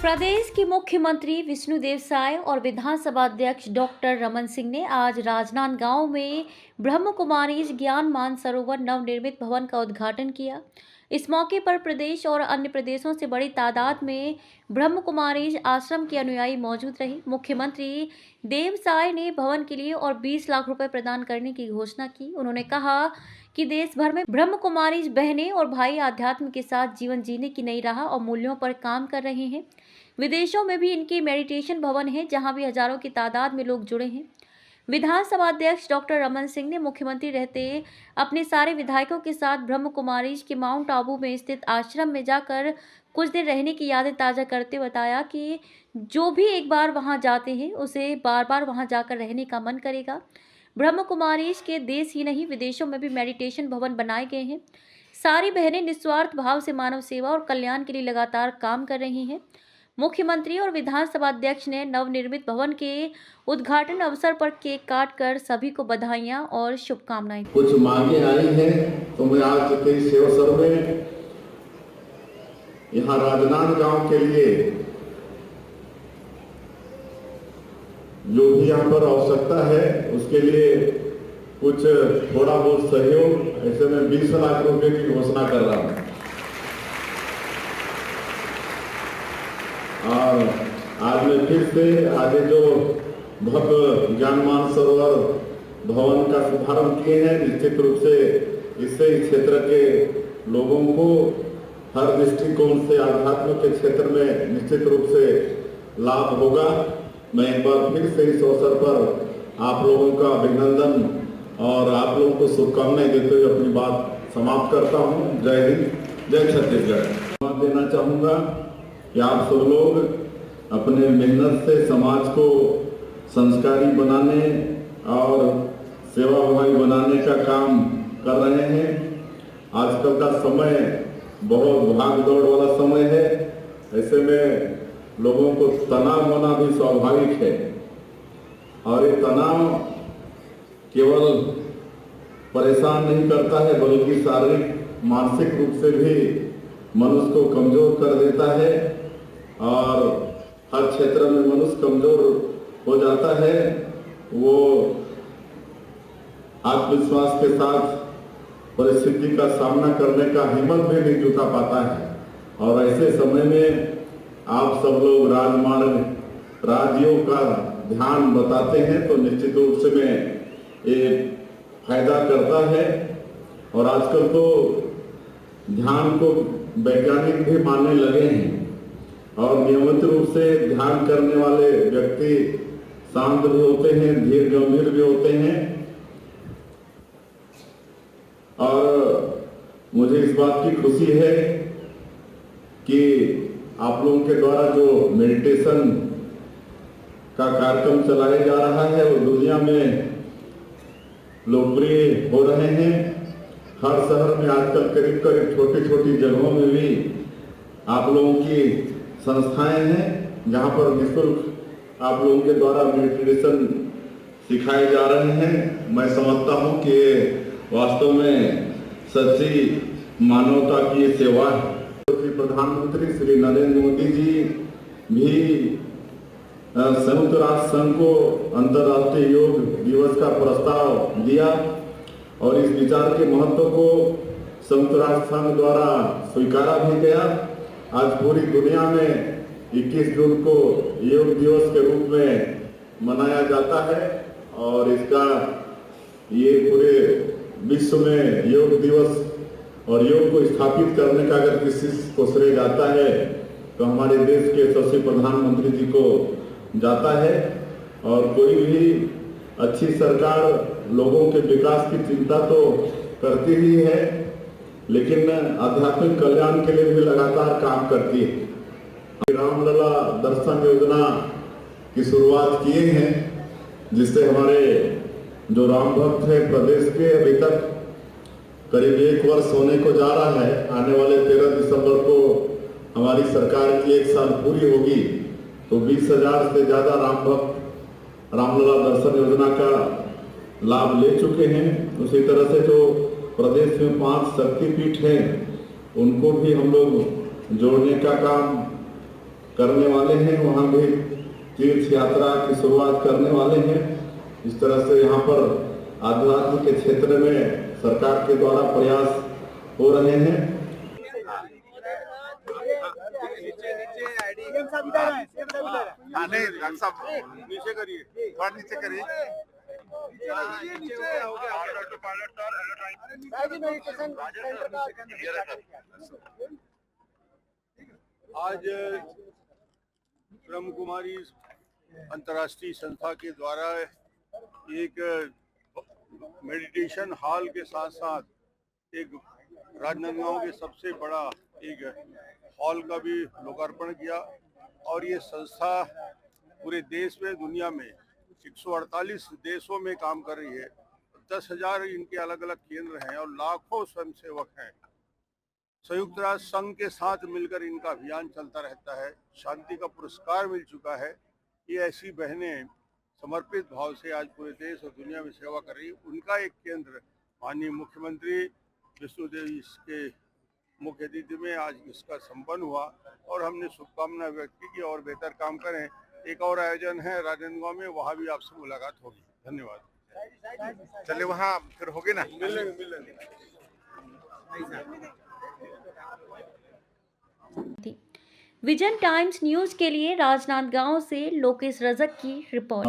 प्रदेश के मुख्यमंत्री विष्णुदेव साय और विधानसभा अध्यक्ष डॉक्टर रमन सिंह ने आज राजनांदगांव में ब्रह्म कुमारीज ज्ञान मानसरोवर नवनिर्मित भवन का उद्घाटन किया। इस मौके पर प्रदेश और अन्य प्रदेशों से बड़ी तादाद में ब्रह्म कुमारीज आश्रम के अनुयायी मौजूद रहे। मुख्यमंत्री देव साय ने भवन के लिए और 20 लाख रुपए प्रदान करने की घोषणा की। उन्होंने कहा कि देश भर में ब्रह्म कुमारीज बहनें और भाई आध्यात्म के साथ जीवन जीने की नई राह और मूल्यों पर काम कर रहे हैं। विदेशों में भी इनके मेडिटेशन भवन हैं, जहां भी हजारों की तादाद में लोग जुड़े हैं। विधानसभा अध्यक्ष डॉक्टर रमन सिंह ने मुख्यमंत्री रहते अपने सारे विधायकों के साथ ब्रह्म कुमारीज के माउंट आबू में स्थित आश्रम में जाकर कुछ दिन रहने की यादें ताज़ा करते बताया कि जो भी एक बार वहां जाते हैं उसे बार बार वहां जाकर रहने का मन करेगा। ब्रह्म कुमारीज के देश ही नहीं विदेशों में भी मेडिटेशन भवन बनाए गए हैं। सारी बहनें निस्वार्थ भाव से मानव सेवा और कल्याण के लिए लगातार काम कर रही हैं। मुख्यमंत्री और विधानसभा अध्यक्ष ने नवनिर्मित भवन के उद्घाटन अवसर पर केक काटकर सभी को बधाइयां और शुभकामनाएं। कुछ मांगे आई हैं तो मैं आज के इस अवसर में यहाँ राजनांदगांव के लिए जो भी यहाँ पर आवश्यकता है उसके लिए कुछ थोड़ा बहुत सहयोग ऐसे में 20 लाख रुपए की घोषणा कर रहा हूँ। और आज मैं फिर से आगे जो भव्य ज्ञान मानसरोवर भवन का शुभारंभ किए हैं, निश्चित रूप से इससे इस क्षेत्र के लोगों को हर दृष्टिकोण से आध्यात्म के क्षेत्र में निश्चित रूप से लाभ होगा। मैं एक बार फिर से इस अवसर पर आप लोगों का अभिनंदन और आप लोगों को शुभकामनाएं देते हुए अपनी बात समाप्त करता हूँ। जय हिंद, जय छत्तीसगढ़। देना चाहूँगा कि आप सब लोग अपने मेहनत से समाज को संस्कारी बनाने और सेवाभावी बनाने का काम कर रहे हैं। आजकल का समय बहुत भाग दौड़ वाला समय है, ऐसे में लोगों को तनाव होना भी स्वाभाविक है और ये तनाव केवल परेशान नहीं करता है बल्कि शारीरिक मानसिक रूप से भी मनुष्य को कमजोर कर देता है और हर क्षेत्र में मनुष्य कमजोर हो जाता है। वो आत्मविश्वास के साथ परिस्थिति का सामना करने का हिम्मत भी नहीं जुटा पाता है और ऐसे समय में आप सब लोग राजमार्ग राजयोग का ध्यान बताते हैं तो निश्चित रूप से में ये फायदा करता है। और आजकल तो ध्यान को वैज्ञानिक भी मानने लगे हैं और नियमित रूप से ध्यान करने वाले व्यक्ति शांत भी होते हैं, धीर गंभीर भी होते हैं। और मुझे इस बात की खुशी है कि आप लोगों के द्वारा जो मेडिटेशन का कार्यक्रम चलाया जा रहा है वो दुनिया में लोकप्रिय हो रहे हैं। हर शहर में आजकल करीब करीब छोटी छोटी जगहों में भी आप लोगों की संस्थाएं हैं जहां पर निःशुल्क आप लोगों के द्वारा मेडिटेशन सिखाए जा रहे हैं। मैं समझता हूं कि वास्तव में सच्ची मानवता की सेवा है। प्रधानमंत्री श्री नरेंद्र मोदी जी भी संयुक्त राष्ट्र संघ को अंतर्राष्ट्रीय योग दिवस का प्रस्ताव दिया और इस विचार के महत्व को संयुक्त राष्ट्र संघ द्वारा स्वीकारा भी गया। आज पूरी दुनिया में 21 जून को योग दिवस के रूप में मनाया जाता है और इसका ये पूरे विश्व में योग दिवस और योग को स्थापित करने का अगर किसी को श्रेय जाता है तो हमारे देश के यशस्वी प्रधानमंत्री जी को जाता है। और कोई भी अच्छी सरकार लोगों के विकास की चिंता तो करती ही है लेकिन आध्यात्मिक कल्याण के लिए भी लगातार काम करती है। रामलला दर्शन योजना की शुरुआत किए हैं जिससे हमारे जो राम भक्त है प्रदेश के अभी तक करीब 1 वर्ष होने को जा रहा है। आने वाले 13 दिसंबर को हमारी सरकार की 1 साल पूरी होगी तो 20,000 से ज़्यादा राम भक्त रामलला दर्शन योजना का लाभ ले चुके हैं। उसी तरह से जो प्रदेश में 5 शक्तिपीठ हैं उनको भी हम लोग जोड़ने का काम करने वाले हैं, वहाँ भी तीर्थ यात्रा की शुरुआत करने वाले हैं। इस तरह से यहाँ पर आध्यात्म के क्षेत्र में सरकार के द्वारा प्रयास हो रहे हैं। नहीं डॉक्टर साहब नीचे करिए, थोड़ा नीचे करिए। आज ब्रह्म कुमारी अंतर्राष्ट्रीय संस्था के द्वारा एक मेडिटेशन हॉल के साथ साथ एक राजनांदगांव के सबसे बड़ा एक हॉल का भी लोकार्पण किया। और ये संस्था पूरे देश में, दुनिया में 148 देशों में काम कर रही है। 10,000 इनके अलग अलग केंद्र हैं और लाखों स्वयंसेवक हैं। संयुक्त राष्ट्र संघ के साथ मिलकर इनका अभियान चलता रहता है। शांति का पुरस्कार मिल चुका है। ये ऐसी बहनें समर्पित भाव से आज पूरे देश और दुनिया में सेवा कर रही है। उनका एक केंद्र माननीय मुख्यमंत्री विष्णुदेव के मुख्य अतिथि में आज इसका संपन्न हुआ और हमने शुभकामना व्यक्त की और बेहतर काम करें। एक और आयोजन है राजनांदगांव में, वहाँ भी आपसे मुलाकात होगी। धन्यवाद। चलिए वहाँ फिर होगी ना, मिलेंगे। विजन टाइम्स न्यूज के लिए राजनांदगांव से लोकेश रजक की रिपोर्ट।